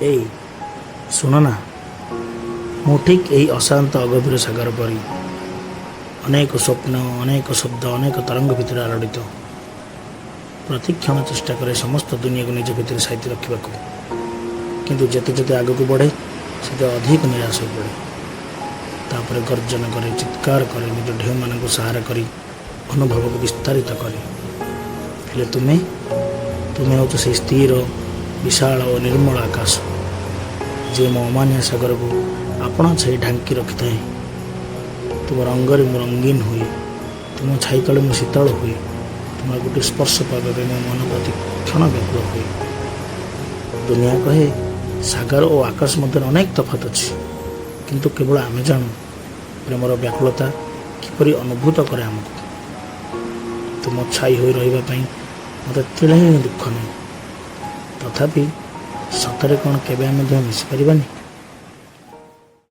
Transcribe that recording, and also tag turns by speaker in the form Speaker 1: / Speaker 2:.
Speaker 1: ଏଇ ଶୁଣ ନା, ମୁଁ ଠିକ୍ ଏହି ଅଶାନ୍ତ ଅଗଭୀର ସାଗର ପରି ଅନେକ ସ୍ୱପ୍ନ, ଅନେକ ଶବ୍ଦ, ଅନେକ ତରଙ୍ଗ ଭିତରେ ଆଲୋଡ଼ିତ। ପ୍ରତିକ୍ଷଣ ଚେଷ୍ଟା କରେ ସମସ୍ତ ଦୁନିଆକୁ ନିଜ ଭିତରେ ସାଇତି ରଖିବାକୁ, କିନ୍ତୁ ଯେତେ ଯେତେ ଆଗକୁ ବଢ଼େ ସେତେ ଅଧିକ ନିରାଶ ହୋଇପଡ଼େ। ତାପରେ ଗର୍ଜନ କରେ, ଚିତ୍କାର କରେ, ନିଜ ଢେଉମାନଙ୍କୁ ସାହାରା କରି ଅନୁଭବକୁ ବିସ୍ତାରିତ କରେ। ହେଲେ ତୁମେ ହେଉଛ ସେହି ସ୍ଥିର, ବିଶାଳ ଓ ନିର୍ମଳ ଆକାଶ, ଯିଏ ମୋ ଅମାନିଆ ସାଗରକୁ ଆପଣା ଛାଇ ଢାଙ୍କି ରଖିଥାଏ। ତୁମ ରଙ୍ଗରେ ମୁଁ ରଙ୍ଗୀନ ହୁଏ, ତୁମ ଛାଇ ତଳେ ମୁଁ ଶୀତଳ ହୁଏ, ତୁମର ଗୋଟିଏ ସ୍ପର୍ଶ ପାଇବା ପାଇଁ ମୋ ମନ ପ୍ରତି କ୍ଷଣ ବ୍ୟାକୁଳ ହୁଏ। ଦୁନିଆ କହେ ସାଗର ଓ ଆକାଶ ମଧ୍ୟରେ ଅନେକ ତଫାତ୍ ଅଛି, କିନ୍ତୁ କେବଳ ଆମେ ଜାଣୁ ପ୍ରେମର ବ୍ୟାକୁଳତା କିପରି ଅନୁଭୂତ କରେ ଆମକୁ। ତୁମ ଛାଇ ହୋଇ ରହିବା ପାଇଁ ମୋତେ ତିଳେ ହିଁ ଦୁଃଖ ନାହିଁ। ତଥାପି ସତରେ କ'ଣ କେବେ ଆମେ ଦୁହେଁ ମିଶିପାରିବାନି?